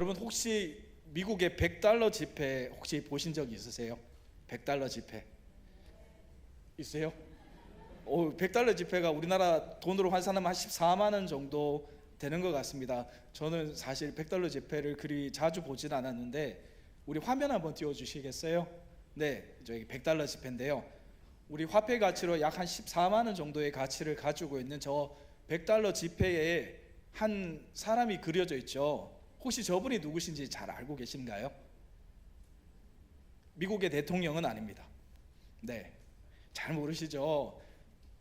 여러분 혹시 미국의 100달러 지폐 혹시 보신 적 있으세요? 100달러 지폐 있어요? 100달러 지폐가 우리나라 돈으로 환산하면 한 14만 원 정도 되는 것 같습니다. 저는 사실 100달러 지폐를 그리 자주 보진 않았는데 우리 화면 한번 띄워주시겠어요? 네, 저기 100달러 지폐인데요. 우리 화폐 가치로 약 한 14만 원 정도의 가치를 가지고 있는 저 100달러 지폐에 한 사람이 그려져 있죠. 혹시 저분이 누구신지 잘 알고 계신가요? 미국의 대통령은 아닙니다. 네, 잘 모르시죠?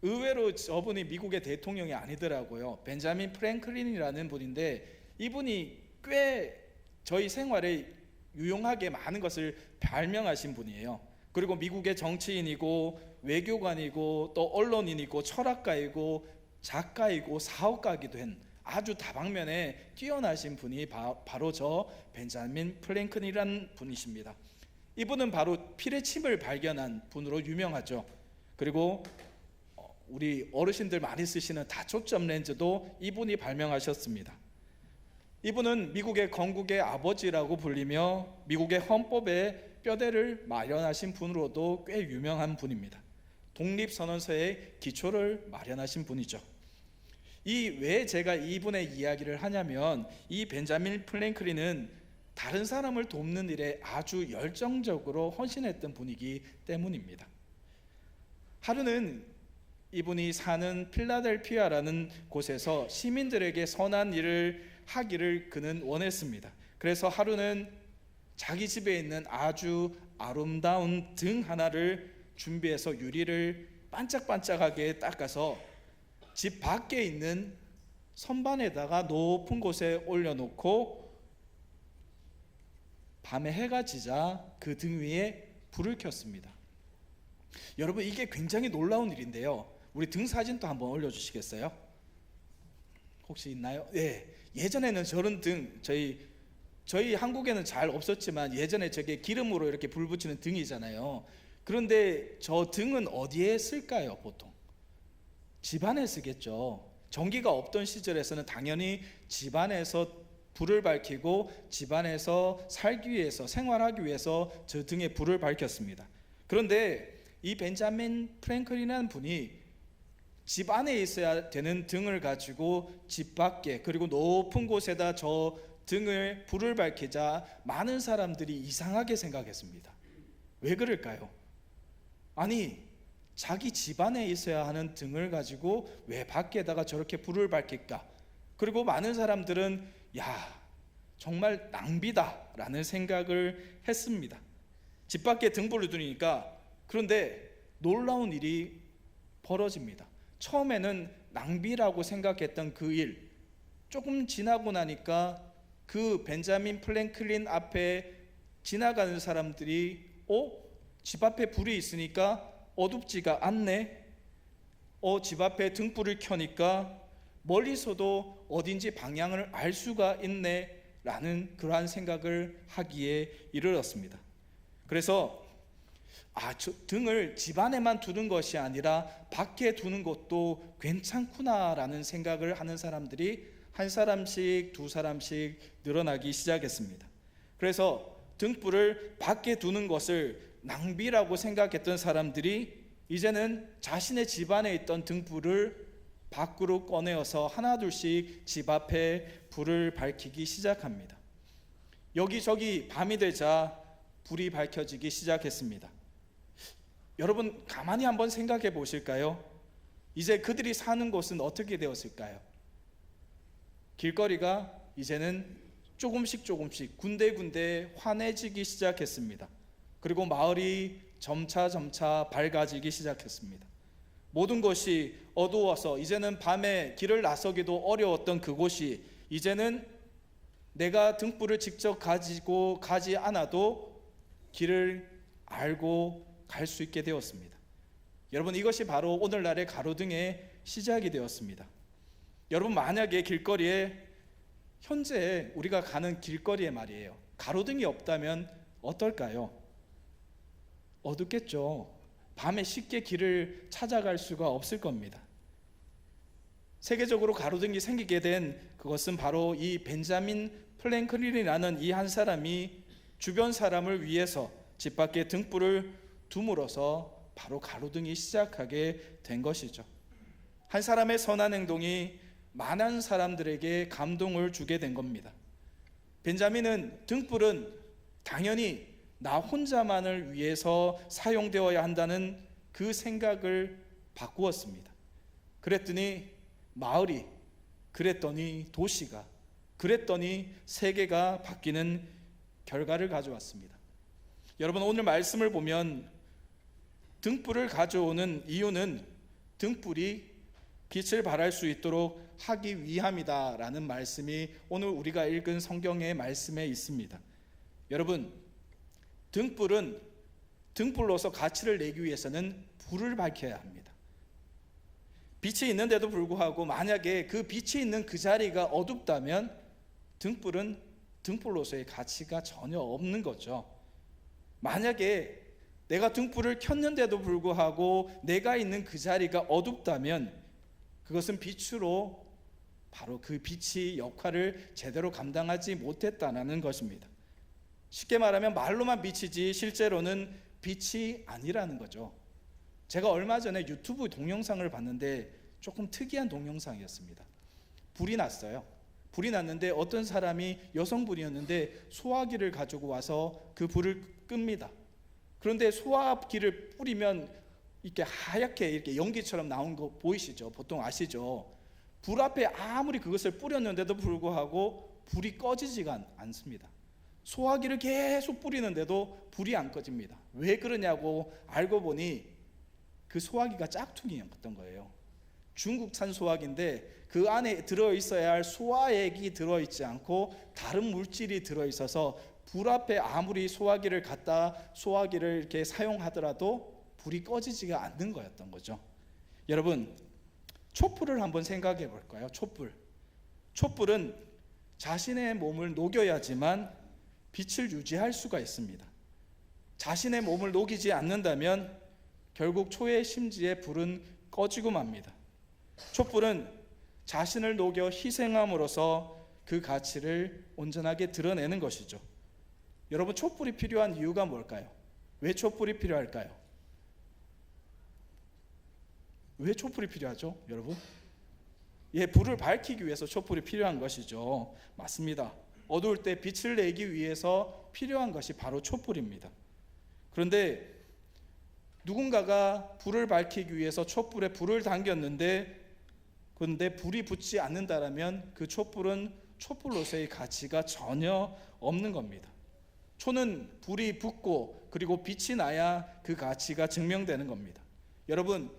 의외로 저분이 미국의 대통령이 아니더라고요. 벤자민 프랭클린이라는 분인데 이분이 꽤 저희 생활에 유용하게 많은 것을 발명하신 분이에요. 그리고 미국의 정치인이고 외교관이고 또 언론인이고 철학가이고 작가이고 사업가이기도 한 아주 다방면에 뛰어나신 분이 바로 저 벤자민 프랭클린이라는 분이십니다. 이분은 바로 필의 칩을 발견한 분으로 유명하죠. 그리고 우리 어르신들 많이 쓰시는 다초점 렌즈도 이분이 발명하셨습니다. 이분은 미국의 건국의 아버지라고 불리며 미국의 헌법에 뼈대를 마련하신 분으로도 꽤 유명한 분입니다. 독립선언서의 기초를 마련하신 분이죠. 왜 제가 이분의 이야기를 하냐면 이 벤자민 프랭클린은 다른 사람을 돕는 일에 아주 열정적으로 헌신했던 분이기 때문입니다. 하루는 이분이 사는 필라델피아라는 곳에서 시민들에게 선한 일을 하기를 그는 원했습니다. 그래서 하루는 자기 집에 있는 아주 아름다운 등 하나를 준비해서 유리를 반짝반짝하게 닦아서 집 밖에 있는 선반에다가 높은 곳에 올려놓고 밤에 해가 지자 그 등 위에 불을 켰습니다. 여러분 이게 굉장히 놀라운 일인데요. 우리 등 사진도 한번 올려주시겠어요? 혹시 있나요? 네, 예전에는 저런 등 저희 한국에는 잘 없었지만 예전에 저게 기름으로 이렇게 불 붙이는 등이잖아요. 그런데 저 등은 어디에 쓸까요? 보통 집안에 쓰겠죠. 전기가 없던 시절에서는 당연히 집안에서 불을 밝히고 집안에서 살기 위해서 생활하기 위해서 저 등에 불을 밝혔습니다. 그런데 이 벤자민 프랭클린이라는 분이 집 안에 있어야 되는 등을 가지고 집 밖에 그리고 높은 곳에다 저 등을 불을 밝히자 많은 사람들이 이상하게 생각했습니다. 왜 그럴까요? 아니 자기 집 안에 있어야 하는 등을 가지고 왜 밖에다가 저렇게 불을 밝힐까? 그리고 많은 사람들은 정말 낭비다 라는 생각을 했습니다. 집 밖에 등불을 두니까. 그런데 놀라운 일이 벌어집니다. 처음에는 낭비라고 생각했던 그 일, 조금 지나고 나니까 그 벤자민 프랭클린 앞에 지나가는 사람들이 집 앞에 불이 있으니까 어둡지가 않네. 집 앞에 등불을 켜니까 멀리서도 어딘지 방향을 알 수가 있네 라는 그러한 생각을 하기에 이르렀습니다. 그래서 저 등을 집 안에만 두는 것이 아니라 밖에 두는 것도 괜찮구나 라는 생각을 하는 사람들이 한 사람씩 두 사람씩 늘어나기 시작했습니다. 그래서 등불을 밖에 두는 것을 낭비라고 생각했던 사람들이 이제는 자신의 집 안에 있던 등불을 밖으로 꺼내어서 하나둘씩 집 앞에 불을 밝히기 시작합니다. 여기저기 밤이 되자 불이 밝혀지기 시작했습니다. 여러분 가만히 한번 생각해 보실까요? 이제 그들이 사는 곳은 어떻게 되었을까요? 길거리가 이제는 조금씩 군데군데 환해지기 시작했습니다. 그리고 마을이 점차 밝아지기 시작했습니다. 모든 것이 어두워서 이제는 밤에 길을 나서기도 어려웠던 그곳이 이제는 내가 등불을 직접 가지고 가지 않아도 길을 알고 갈 수 있게 되었습니다. 여러분 이것이 바로 오늘날의 가로등의 시작이 되었습니다. 여러분 만약에 길거리에 현재 우리가 가는 길거리에 말이에요, 가로등이 없다면 어떨까요? 어둡겠죠. 밤에 쉽게 길을 찾아갈 수가 없을 겁니다. 세계적으로 가로등이 생기게 된 그것은 바로 이 벤자민 플랭클린이라는 이 한 사람이 주변 사람을 위해서 집 밖에 등불을 둠으로써 바로 가로등이 시작하게 된 것이죠. 한 사람의 선한 행동이 많은 사람들에게 감동을 주게 된 겁니다. 벤자민은 등불은 당연히 나 혼자만을 위해서 사용되어야 한다는 그 생각을 바꾸었습니다. 그랬더니 마을이, 그랬더니 도시가, 그랬더니 세계가 바뀌는 결과를 가져왔습니다. 여러분, 오늘 말씀을 보면 등불을 가져오는 이유는 등불이 빛을 발할 수 있도록 하기 위함이다라는 말씀이 오늘 우리가 읽은 성경의 말씀에 있습니다. 여러분, 등불은 등불로서 가치를 내기 위해서는 불을 밝혀야 합니다. 빛이 있는데도 불구하고 만약에 그 빛이 있는 그 자리가 어둡다면 등불은 등불로서의 가치가 전혀 없는 거죠. 만약에 내가 등불을 켰는데도 불구하고 내가 있는 그 자리가 어둡다면 그것은 빛으로 바로 그 빛이 역할을 제대로 감당하지 못했다는 것입니다. 쉽게 말하면 말로만 빛이지 실제로는 빛이 아니라는 거죠. 제가 얼마 전에 유튜브 동영상을 봤는데 조금 특이한 동영상이었습니다. 불이 났어요. 불이 났는데 어떤 사람이 여성분이었는데 소화기를 가지고 와서 그 불을 끕니다. 그런데 소화기를 뿌리면 이렇게 하얗게 이렇게 연기처럼 나온 거 보이시죠? 보통 아시죠? 불 앞에 아무리 그것을 뿌렸는데도 불구하고 불이 꺼지지가 않습니다. 소화기를 계속 뿌리는데도 불이 안 꺼집니다. 왜 그러냐고 알고 보니 그 소화기가 짝퉁이었던 거예요. 중국산 소화기인데 그 안에 들어있어야 할 소화액이 들어있지 않고 다른 물질이 들어있어서 불 앞에 아무리 소화기를 갖다 소화기를 이렇게 사용하더라도 불이 꺼지지가 않는 거였던 거죠. 여러분, 촛불을 한번 생각해 볼까요? 촛불은 자신의 몸을 녹여야지만 빛을 유지할 수가 있습니다. 자신의 몸을 녹이지 않는다면 결국 초의 심지에 불은 꺼지고 맙니다. 촛불은 자신을 녹여 희생함으로써 그 가치를 온전하게 드러내는 것이죠. 여러분, 촛불이 필요한 이유가 뭘까요? 왜 촛불이 필요할까요? 왜 촛불이 필요하죠, 여러분? 불을 밝히기 위해서 촛불이 필요한 것이죠. 맞습니다. 어두울 때 빛을 내기 위해서 필요한 것이 바로 촛불입니다. 그런데 누군가가 불을 밝히기 위해서 촛불에 불을 당겼는데 그런데 불이 붙지 않는다라면 그 촛불은 촛불로서의 가치가 전혀 없는 겁니다. 초는 불이 붙고 그리고 빛이 나야 그 가치가 증명되는 겁니다. 여러분,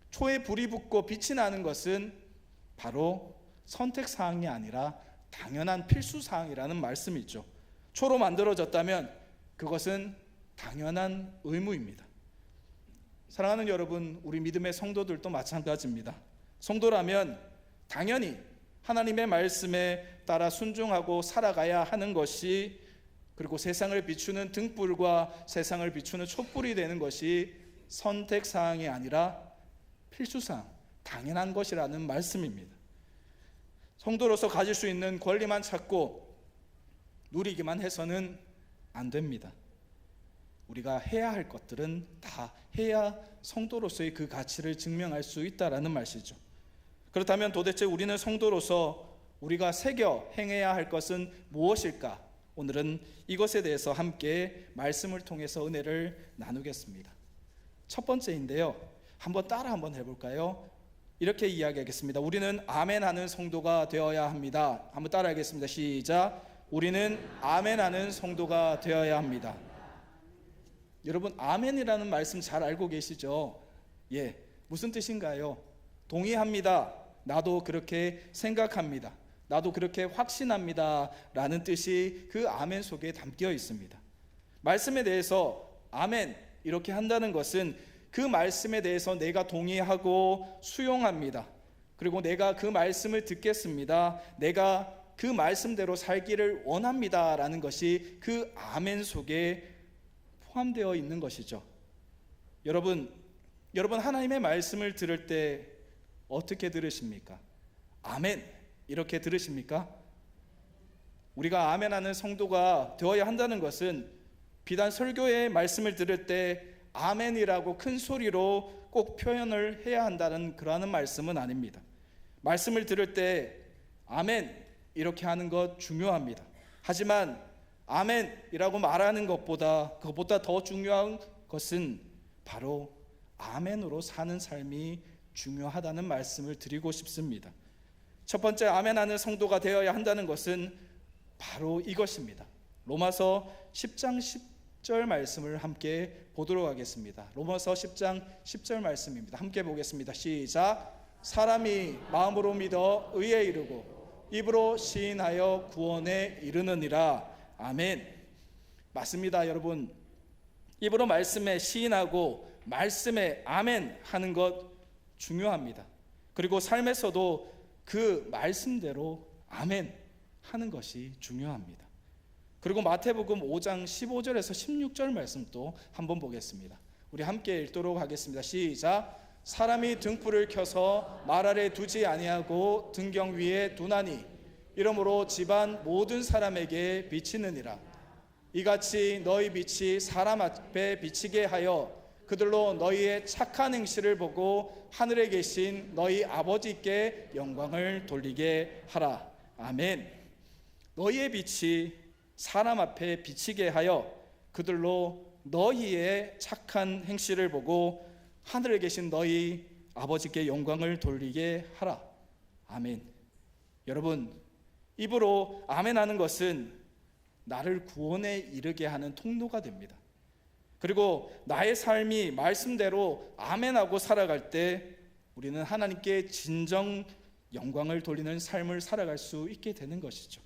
초에 불이 붙고 빛이 나는 것은 바로 선택사항이 아니라 당연한 필수사항이라는 말씀이죠. 초로 만들어졌다면 그것은 당연한 의무입니다. 사랑하는 여러분, 우리 믿음의 성도들도 마찬가지입니다. 성도라면 당연히 하나님의 말씀에 따라 순종하고 살아가야 하는 것이, 그리고 세상을 비추는 등불과 세상을 비추는 촛불이 되는 것이 선택사항이 아니라 필수사항, 당연한 것이라는 말씀입니다. 성도로서 가질 수 있는 권리만 찾고 누리기만 해서는 안 됩니다. 우리가 해야 할 것들은 다 해야 성도로서의 그 가치를 증명할 수 있다라는 말이죠. 그렇다면 도대체 우리는 성도로서 우리가 새겨 행해야 할 것은 무엇일까? 오늘은 이것에 대해서 함께 말씀을 통해서 은혜를 나누겠습니다. 첫 번째인데요, 한번 해볼까요? 이렇게 이야기하겠습니다. 우리는 아멘하는 성도가 되어야 합니다. 한번 따라하겠습니다. 시작. 우리는 아멘하는 성도가 되어야 합니다. 여러분, 아멘이라는 말씀 잘 알고 계시죠? 무슨 뜻인가요? 동의합니다. 나도 그렇게 생각합니다. 나도 그렇게 확신합니다. 라는 뜻이 그 아멘 속에 담겨 있습니다. 말씀에 대해서 아멘 이렇게 한다는 것은 그 말씀에 대해서 내가 동의하고 수용합니다. 그리고 내가 그 말씀을 듣겠습니다. 내가 그 말씀대로 살기를 원합니다. 라는 것이 그 아멘 속에 포함되어 있는 것이죠. 여러분 하나님의 말씀을 들을 때 어떻게 들으십니까? 아멘 이렇게 들으십니까? 우리가 아멘하는 성도가 되어야 한다는 것은 비단 설교의 말씀을 들을 때 아멘이라고 큰 소리로 꼭 표현을 해야 한다는 그러한 말씀은 아닙니다. 말씀을 들을 때 아멘 이렇게 하는 것 중요합니다. 하지만 아멘이라고 말하는 그것보다 더 중요한 것은 바로 아멘으로 사는 삶이 중요하다는 말씀을 드리고 싶습니다. 첫 번째 아멘하는 성도가 되어야 한다는 것은 바로 이것입니다. 로마서 10장 10절 말씀을 함께 보도록 하겠습니다. 로마서 10장 10절 말씀입니다. 함께 보겠습니다. 시작. 사람이 마음으로 믿어 의에 이르고 입으로 시인하여 구원에 이르느니라. 아멘. 맞습니다, 여러분. 입으로 말씀에 시인하고 말씀에 아멘 하는 것 중요합니다. 그리고 삶에서도 그 말씀대로 아멘 하는 것이 중요합니다. 그리고 마태복음 5장 15절에서 16절 말씀도 한번 보겠습니다. 우리 함께 읽도록 하겠습니다. 시작. 사람이 등불을 켜서 말 아래 두지 아니하고 등경 위에 두나니 이러므로 집안 모든 사람에게 비치느니라. 이같이 너희 빛이 사람 앞에 비치게 하여 그들로 너희의 착한 행실을 보고 하늘에 계신 너희 아버지께 영광을 돌리게 하라. 아멘. 너희의 빛이 사람 앞에 비치게 하여 그들로 너희의 착한 행실을 보고 하늘에 계신 너희 아버지께 영광을 돌리게 하라. 아멘. 여러분, 입으로 아멘하는 것은 나를 구원에 이르게 하는 통로가 됩니다. 그리고 나의 삶이 말씀대로 아멘하고 살아갈 때 우리는 하나님께 진정 영광을 돌리는 삶을 살아갈 수 있게 되는 것이죠.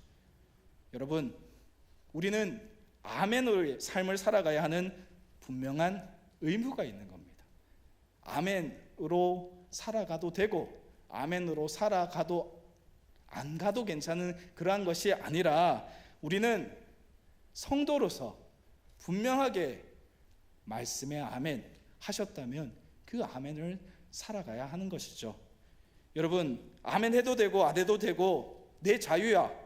여러분, 우리는 아멘으로의 삶을 살아가야 하는 분명한 의무가 있는 겁니다. 아멘으로 살아가도 되고 아멘으로 살아가도 안 가도 괜찮은 그러한 것이 아니라 우리는 성도로서 분명하게 말씀에 아멘 하셨다면 그 아멘을 살아가야 하는 것이죠. 여러분, 아멘 해도 되고 안 해도 되고 내 자유야.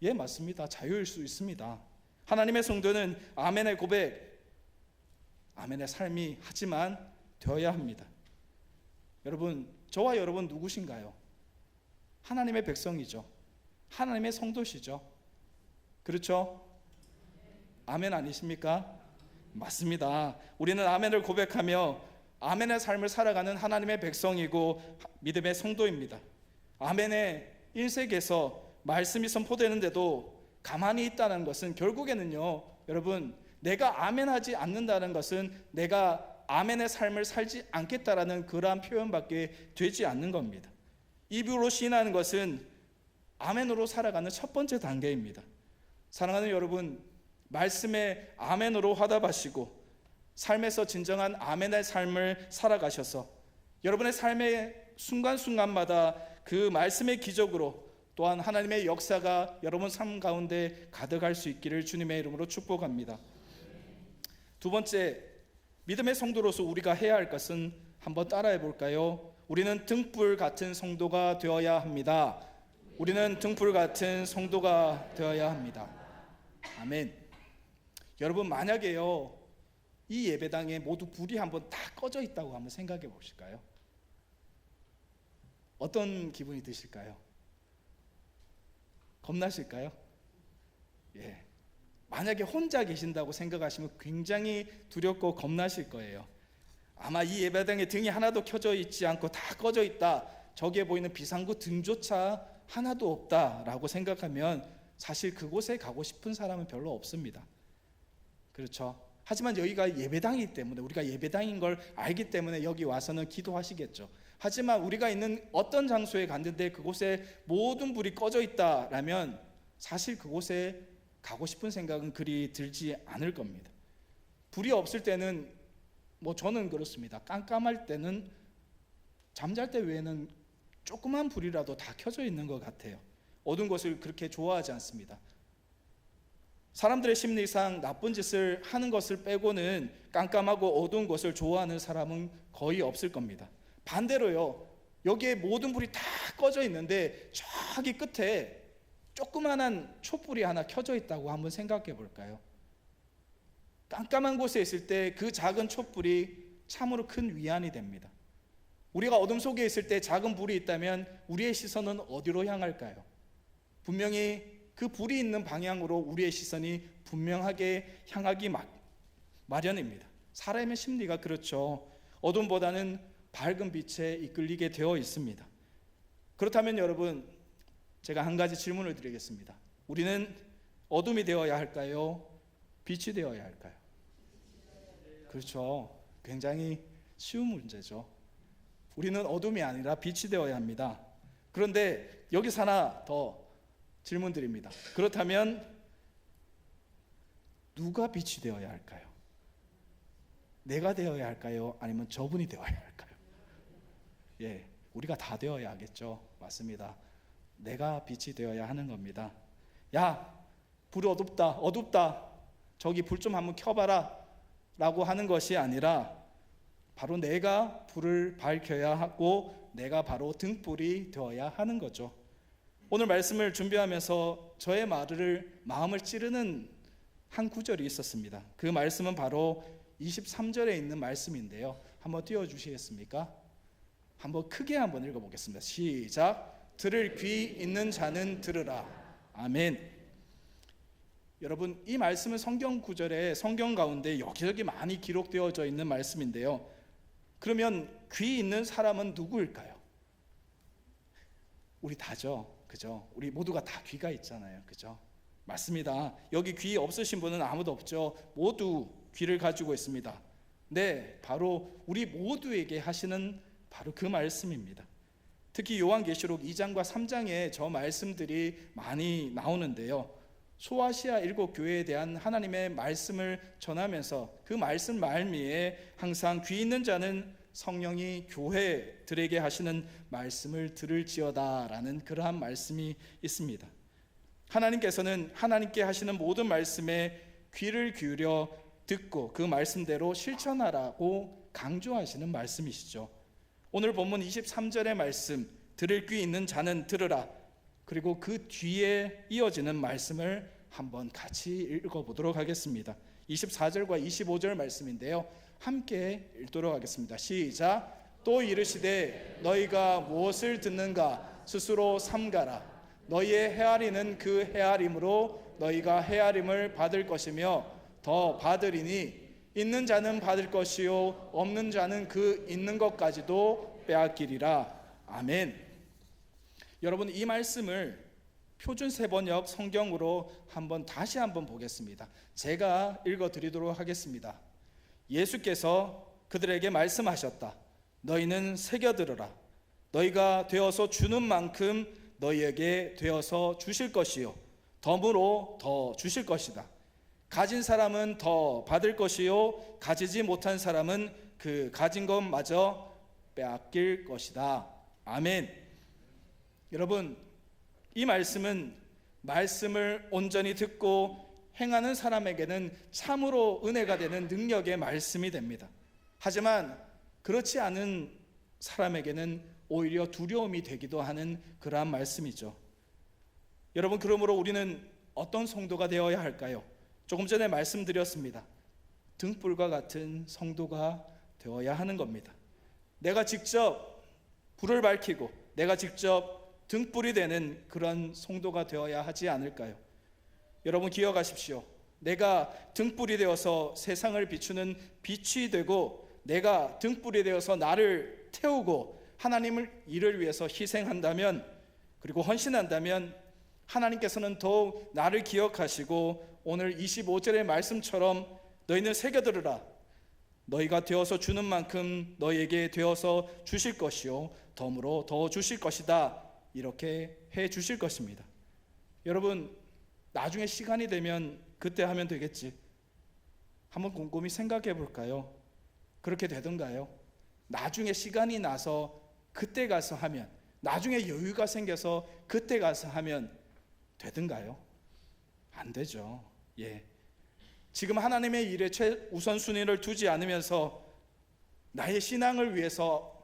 예, 맞습니다. 자유일 수 있습니다. 하나님의 성도는 아멘의 고백, 아멘의 삶이 하지만 되어야 합니다. 여러분, 저와 여러분 누구신가요? 하나님의 백성이죠. 하나님의 성도시죠. 그렇죠? 아멘 아니십니까? 맞습니다. 우리는 아멘을 고백하며 아멘의 삶을 살아가는 하나님의 백성이고 믿음의 성도입니다. 아멘의 1세기에서 말씀이 선포되는데도 가만히 있다는 것은 결국에는요, 여러분, 내가 아멘하지 않는다는 것은 내가 아멘의 삶을 살지 않겠다라는 그러한 표현밖에 되지 않는 겁니다. 입으로 시인하는 것은 아멘으로 살아가는 첫 번째 단계입니다. 사랑하는 여러분, 말씀에 아멘으로 화답하시고 삶에서 진정한 아멘의 삶을 살아가셔서 여러분의 삶의 순간순간마다 그 말씀의 기적으로 또한 하나님의 역사가 여러분 삶 가운데 가득할 수 있기를 주님의 이름으로 축복합니다. 두 번째, 믿음의 성도로서 우리가 해야 할 것은 한번 따라해 볼까요? 우리는 등불 같은 성도가 되어야 합니다. 우리는 등불 같은 성도가 되어야 합니다. 아멘. 여러분, 만약에요 이 예배당에 모두 불이 한번 다 꺼져 있다고 한번 생각해 보실까요? 어떤 기분이 드실까요? 겁나실까요? 예. 만약에 혼자 계신다고 생각하시면 굉장히 두렵고 겁나실 거예요. 아마 이 예배당에 등이 하나도 켜져 있지 않고 다 꺼져 있다, 저기에 보이는 비상구 등조차 하나도 없다라고 생각하면 사실 그곳에 가고 싶은 사람은 별로 없습니다. 그렇죠? 하지만 여기가 예배당이기 때문에, 우리가 예배당인 걸 알기 때문에 여기 와서는 기도하시겠죠. 하지만 우리가 있는 어떤 장소에 갔는데 그곳에 모든 불이 꺼져 있다라면 사실 그곳에 가고 싶은 생각은 그리 들지 않을 겁니다. 불이 없을 때는 저는 그렇습니다. 깜깜할 때는 잠잘 때 외에는 조그만 불이라도 다 켜져 있는 것 같아요. 어두운 것을 그렇게 좋아하지 않습니다. 사람들의 심리상 나쁜 짓을 하는 것을 빼고는 깜깜하고 어두운 것을 좋아하는 사람은 거의 없을 겁니다. 반대로요, 여기에 모든 불이 다 꺼져 있는데 저기 끝에 조그만한 촛불이 하나 켜져 있다고 한번 생각해 볼까요? 깜깜한 곳에 있을 때 그 작은 촛불이 참으로 큰 위안이 됩니다. 우리가 어둠 속에 있을 때 작은 불이 있다면 우리의 시선은 어디로 향할까요? 분명히 그 불이 있는 방향으로 우리의 시선이 분명하게 향하기 마련입니다. 사람의 심리가 그렇죠. 어둠보다는 밝은 빛에 이끌리게 되어 있습니다. 그렇다면 여러분, 제가 한 가지 질문을 드리겠습니다. 우리는 어둠이 되어야 할까요? 빛이 되어야 할까요? 그렇죠. 굉장히 쉬운 문제죠. 우리는 어둠이 아니라 빛이 되어야 합니다. 그런데 여기서 하나 더 질문 드립니다. 그렇다면 누가 빛이 되어야 할까요? 내가 되어야 할까요? 아니면 저분이 되어야 할까요? 예, 우리가 다 되어야 하겠죠. 맞습니다. 내가 빛이 되어야 하는 겁니다. 야, 불이 어둡다. 저기 불 좀 한번 켜봐라 라고 하는 것이 아니라 바로 내가 불을 밝혀야 하고 내가 바로 등불이 되어야 하는 거죠. 오늘 말씀을 준비하면서 저의 마음을 찌르는 한 구절이 있었습니다. 그 말씀은 바로 23절에 있는 말씀인데요. 한번 띄워주시겠습니까? 한번 크게 한번 읽어보겠습니다. 시작. 들을 귀 있는 자는 들으라. 아멘. 여러분, 이 말씀은 성경 구절에 성경 가운데 여기저기 많이 기록되어져 있는 말씀인데요. 그러면 귀 있는 사람은 누구일까요? 우리 다죠. 그죠? 우리 모두가 다 귀가 있잖아요. 그죠? 맞습니다. 여기 귀 없으신 분은 아무도 없죠. 모두 귀를 가지고 있습니다. 네, 바로 우리 모두에게 하시는 바로 그 말씀입니다. 특히 요한계시록 2장과 3장에 저 말씀들이 많이 나오는데요. 소아시아 7교회에 대한 하나님의 말씀을 전하면서 그 말씀 말미에 항상 귀 있는 자는 성령이 교회들에게 하시는 말씀을 들을지어다 라는 그러한 말씀이 있습니다. 하나님께서는 하나님께 하시는 모든 말씀에 귀를 기울여 듣고 그 말씀대로 실천하라고 강조하시는 말씀이시죠. 오늘 본문 23절의 말씀, 들을 귀 있는 자는 들으라. 그리고 그 뒤에 이어지는 말씀을 한번 같이 읽어보도록 하겠습니다. 24절과 25절 말씀인데요. 함께 읽도록 하겠습니다. 시작. 또 이르시되 너희가 무엇을 듣는가 스스로 삼가라. 너희의 헤아리는 그 헤아림으로 너희가 헤아림을 받을 것이며 더 받으리니 있는 자는 받을 것이요 없는 자는 그 있는 것까지도 빼앗기리라. 아멘. 여러분, 이 말씀을 표준 세번역 성경으로 다시 한번 보겠습니다. 제가 읽어드리도록 하겠습니다. 예수께서 그들에게 말씀하셨다. 너희는 새겨들으라. 너희가 되어서 주는 만큼 너희에게 되어서 주실 것이요 덤으로 더 주실 것이다. 가진 사람은 더 받을 것이요 가지지 못한 사람은 그 가진 것마저 빼앗길 것이다. 아멘. 여러분, 이 말씀은 말씀을 온전히 듣고 행하는 사람에게는 참으로 은혜가 되는 능력의 말씀이 됩니다. 하지만 그렇지 않은 사람에게는 오히려 두려움이 되기도 하는 그러한 말씀이죠. 여러분, 그러므로 우리는 어떤 성도가 되어야 할까요? 조금 전에 말씀드렸습니다. 등불과 같은 성도가 되어야 하는 겁니다. 내가 직접 불을 밝히고 내가 직접 등불이 되는 그런 성도가 되어야 하지 않을까요? 여러분, 기억하십시오. 내가 등불이 되어서 세상을 비추는 빛이 되고 내가 등불이 되어서 나를 태우고 하나님을 일을 위해서 희생한다면, 그리고 헌신한다면 하나님께서는 더욱 나를 기억하시고 오늘 25절의 말씀처럼 너희는 새겨들으라. 너희가 되어서 주는 만큼 너희에게 되어서 주실 것이요 덤으로 더 주실 것이다. 이렇게 해 주실 것입니다. 여러분, 나중에 시간이 되면 그때 하면 되겠지. 한번 곰곰이 생각해 볼까요? 그렇게 되던가요? 나중에 시간이 나서 그때 가서 하면, 나중에 여유가 생겨서 그때 가서 하면 되던가요? 안 되죠. 예. 지금 하나님의 일에 최우선순위를 두지 않으면서 나의 신앙을 위해서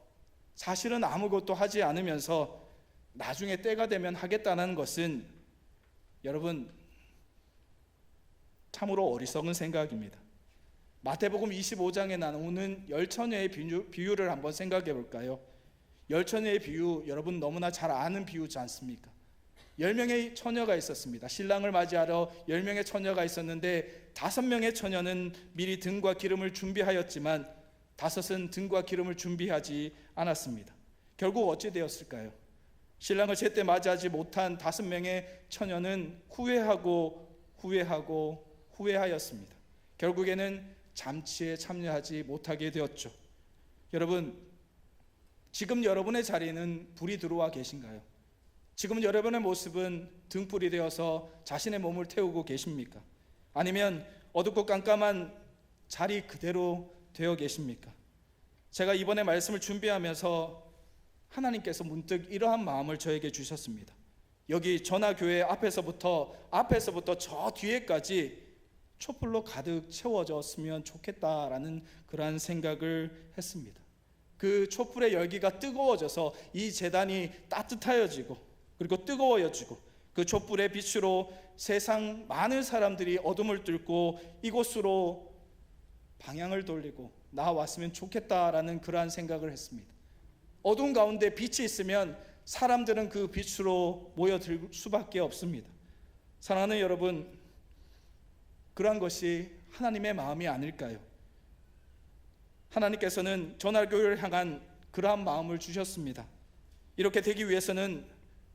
사실은 아무것도 하지 않으면서 나중에 때가 되면 하겠다는 것은 여러분 참으로 어리석은 생각입니다. 마태복음 25장에 나오는 열처녀의 비유를 한번 생각해 볼까요? 열처녀의 비유, 여러분 너무나 잘 아는 비유지 않습니까? 10명의 처녀가 있었습니다. 신랑을 맞이하러 10명의 처녀가 있었는데 5명의 처녀는 미리 등과 기름을 준비하였지만 5은 등과 기름을 준비하지 않았습니다. 결국 어찌 되었을까요? 신랑을 제때 맞이하지 못한 5명의 처녀는 후회하였습니다. 결국에는 잠치에 참여하지 못하게 되었죠. 여러분, 지금 여러분의 자리에는 불이 들어와 계신가요? 지금 여러분의 모습은 등불이 되어서 자신의 몸을 태우고 계십니까? 아니면 어둡고 깜깜한 자리 그대로 되어 계십니까? 제가 이번에 말씀을 준비하면서 하나님께서 문득 이러한 마음을 저에게 주셨습니다. 여기 전화교회 앞에서부터 저 뒤에까지 촛불로 가득 채워졌으면 좋겠다라는 그러한 생각을 했습니다. 그 촛불의 열기가 뜨거워져서 이 제단이 따뜻해지고 그리고 뜨거워지고 그 촛불의 빛으로 세상 많은 사람들이 어둠을 뚫고 이곳으로 방향을 돌리고 나왔으면 좋겠다라는 그러한 생각을 했습니다. 어두운 가운데 빛이 있으면 사람들은 그 빛으로 모여들 수밖에 없습니다. 사랑하는 여러분, 그러한 것이 하나님의 마음이 아닐까요? 하나님께서는 전화교회를 향한 그러한 마음을 주셨습니다. 이렇게 되기 위해서는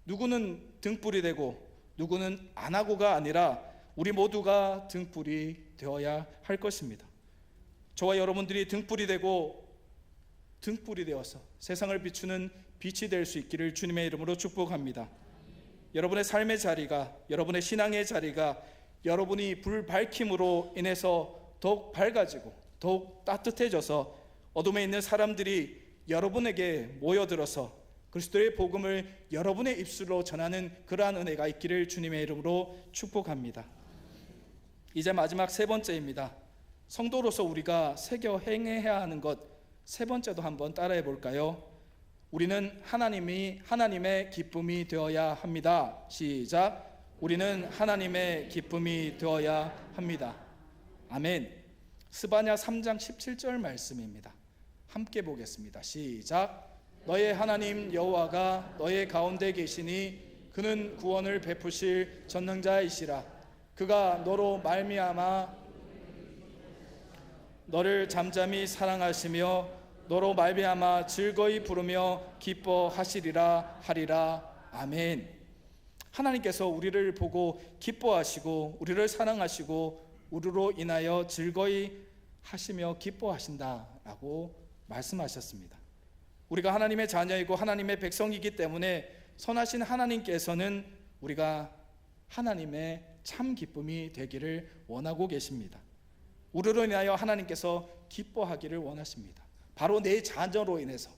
누구는 등불이 되고 누구는 안 하고가 아니라 우리 모두가 등불이 되어야 할 것입니다. 저와 여러분들이 등불이 되어서 세상을 비추는 빛이 될 수 있기를 주님의 이름으로 축복합니다. 여러분의 삶의 자리가, 여러분의 신앙의 자리가 여러분이 불 밝힘으로 인해서 더욱 밝아지고 더욱 따뜻해져서 어둠에 있는 사람들이 여러분에게 모여들어서 그리스도의 복음을 여러분의 입술로 전하는 그러한 은혜가 있기를 주님의 이름으로 축복합니다. 이제 마지막 3번째입니다. 성도로서 우리가 새겨 행해야 하는 것, 3번째도 한번 따라해 볼까요? 우리는 하나님의 기쁨이 되어야 합니다. 시작. 우리는 하나님의 기쁨이 되어야 합니다. 아멘. 스바냐 3장 17절 말씀입니다. 함께 보겠습니다. 시작. 너의 하나님 여호와가 너의 가운데 계시니 그는 구원을 베푸실 전능자이시라. 그가 너로 말미암아 너를 잠잠히 사랑하시며 너로 말미암아 즐거이 부르며 기뻐하시리라 하리라. 아멘. 하나님께서 우리를 보고 기뻐하시고 우리를 사랑하시고 우리로 인하여 즐거이 하시며 기뻐하신다라고 말씀하셨습니다. 우리가 하나님의 자녀이고 하나님의 백성이기 때문에 선하신 하나님께서는 우리가 하나님의 참 기쁨이 되기를 원하고 계십니다. 우리로 인하여 하나님께서 기뻐하기를 원하십니다. 바로 내 자녀로 인해서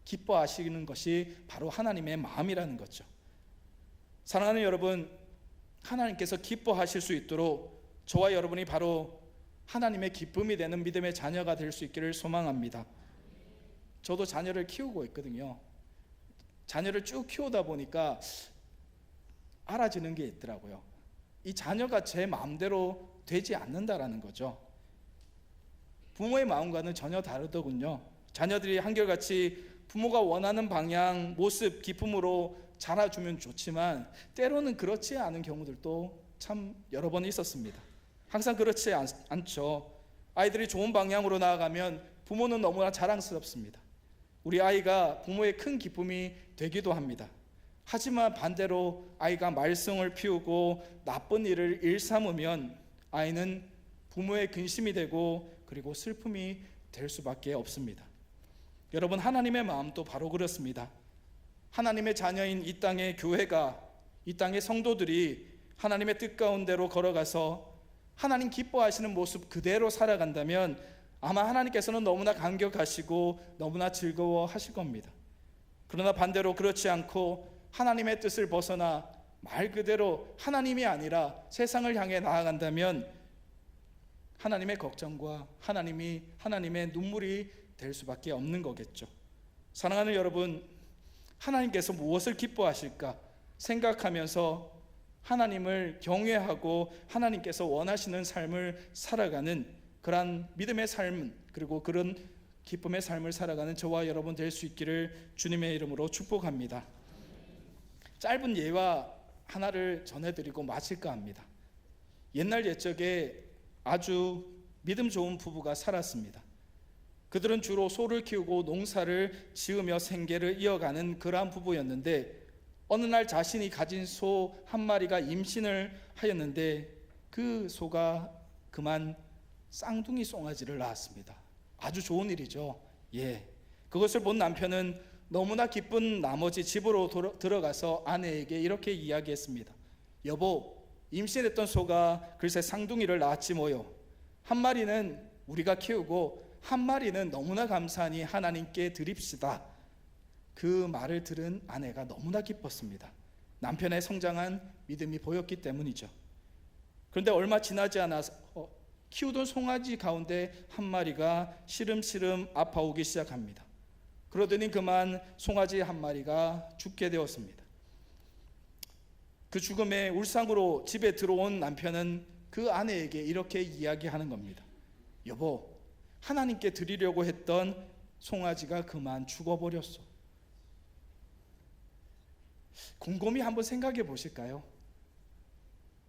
기뻐하시는 것이 바로 하나님의 마음이라는 거죠. 사랑하는 여러분, 하나님께서 기뻐하실 수 있도록 저와 여러분이 바로 하나님의 기쁨이 되는 믿음의 자녀가 될 수 있기를 소망합니다. 저도 자녀를 키우고 있거든요. 자녀를 쭉 키우다 보니까 알아지는 게 있더라고요. 이 자녀가 제 마음대로 되지 않는다라는 거죠. 부모의 마음과는 전혀 다르더군요. 자녀들이 한결같이 부모가 원하는 방향, 모습, 기쁨으로 자라주면 좋지만 때로는 그렇지 않은 경우들도 참 여러 번 있었습니다. 항상 그렇지 않죠. 아이들이 좋은 방향으로 나아가면 부모는 너무나 자랑스럽습니다. 우리 아이가 부모의 큰 기쁨이 되기도 합니다. 하지만 반대로 아이가 말썽을 피우고 나쁜 일을 일삼으면 아이는 부모의 근심이 되고 그리고 슬픔이 될 수밖에 없습니다. 여러분, 하나님의 마음도 바로 그렇습니다. 하나님의 자녀인 이 땅의 교회가, 이 땅의 성도들이 하나님의 뜻 가운데로 걸어가서 하나님 기뻐하시는 모습 그대로 살아간다면 아마 하나님께서는 너무나 감격하시고 너무나 즐거워하실 겁니다. 그러나 반대로 그렇지 않고 하나님의 뜻을 벗어나 말 그대로 하나님이 아니라 세상을 향해 나아간다면 하나님의 걱정과 하나님의 눈물이 될 수밖에 없는 거겠죠. 사랑하는 여러분, 하나님께서 무엇을 기뻐하실까 생각하면서 하나님을 경외하고 하나님께서 원하시는 삶을 살아가는 그러한 믿음의 삶, 그리고 그런 기쁨의 삶을 살아가는 저와 여러분 될 수 있기를 주님의 이름으로 축복합니다. 짧은 예화 하나를 전해드리고 마칠까 합니다. 옛날 옛적에 아주 믿음 좋은 부부가 살았습니다. 그들은 주로 소를 키우고 농사를 지으며 생계를 이어가는 그러한 부부였는데, 어느 날 자신이 가진 소 한 마리가 임신을 하였는데 그 소가 그만 쌍둥이 송아지를 낳았습니다. 아주 좋은 일이죠. 그것을 본 남편은 너무나 기쁜 나머지 집으로 들어가서 아내에게 이렇게 이야기했습니다. 여보, 임신했던 소가 글쎄 쌍둥이를 낳았지 뭐요. 한 마리는 우리가 키우고 한 마리는 너무나 감사하니 하나님께 드립시다. 그 말을 들은 아내가 너무나 기뻤습니다. 남편의 성장한 믿음이 보였기 때문이죠. 그런데 얼마 지나지 않아서 키우던 송아지 가운데 한 마리가 시름시름 아파오기 시작합니다. 그러더니 그만 송아지 한 마리가 죽게 되었습니다. 그 죽음의 울상으로 집에 들어온 남편은 그 아내에게 이렇게 이야기하는 겁니다. 여보, 하나님께 드리려고 했던 송아지가 그만 죽어버렸어. 곰곰이 한번 생각해 보실까요?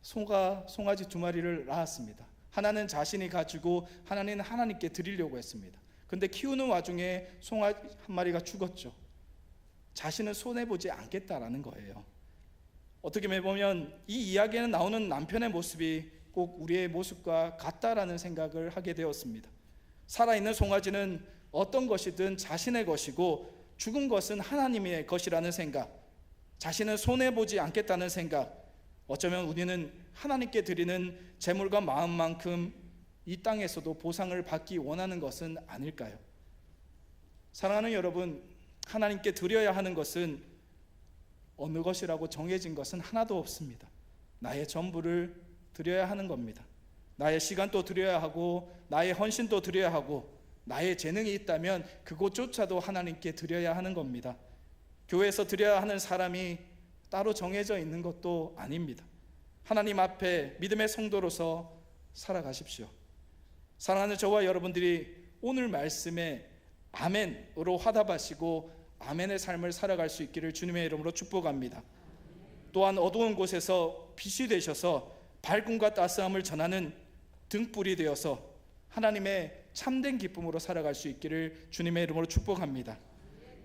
송아지 두 마리를 낳았습니다. 하나는 자신이 가지고 하나는 하나님께 드리려고 했습니다. 근데 키우는 와중에 송아지 한 마리가 죽었죠. 자신은 손해보지 않겠다라는 거예요. 어떻게 보면 이 이야기에는 나오는 남편의 모습이 꼭 우리의 모습과 같다라는 생각을 하게 되었습니다. 살아있는 송아지는 어떤 것이든 자신의 것이고 죽은 것은 하나님의 것이라는 생각, 자신은 손해보지 않겠다는 생각, 어쩌면 우리는 하나님께 드리는 재물과 마음만큼 이 땅에서도 보상을 받기 원하는 것은 아닐까요? 사랑하는 여러분, 하나님께 드려야 하는 것은 어느 것이라고 정해진 것은 하나도 없습니다. 나의 전부를 드려야 하는 겁니다. 나의 시간도 드려야 하고 나의 헌신도 드려야 하고 나의 재능이 있다면 그것조차도 하나님께 드려야 하는 겁니다. 교회에서 드려야 하는 사람이 따로 정해져 있는 것도 아닙니다. 하나님 앞에 믿음의 성도로서 살아가십시오. 사랑하는 저와 여러분들이 오늘 말씀에 아멘으로 화답하시고 아멘의 삶을 살아갈 수 있기를 주님의 이름으로 축복합니다. 또한 어두운 곳에서 빛이 되셔서 밝음과 따스함을 전하는 등불이 되어서 하나님의 참된 기쁨으로 살아갈 수 있기를 주님의 이름으로 축복합니다.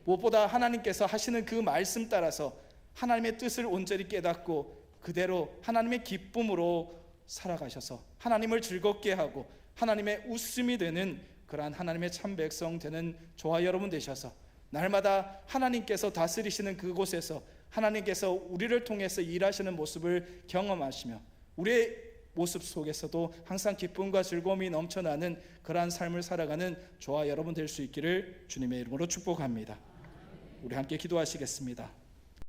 무엇보다 하나님께서 하시는 그 말씀 따라서 하나님의 뜻을 온전히 깨닫고 그대로 하나님의 기쁨으로 살아가셔서 하나님을 즐겁게 하고 하나님의 웃음이 되는 그러한 하나님의 참 백성 되는 저와 여러분 되셔서 날마다 하나님께서 다스리시는 그곳에서 하나님께서 우리를 통해서 일하시는 모습을 경험하시며 우리의 모습 속에서도 항상 기쁨과 즐거움이 넘쳐나는 그러한 삶을 살아가는 저와 여러분 될 수 있기를 주님의 이름으로 축복합니다. 우리 함께 기도하시겠습니다.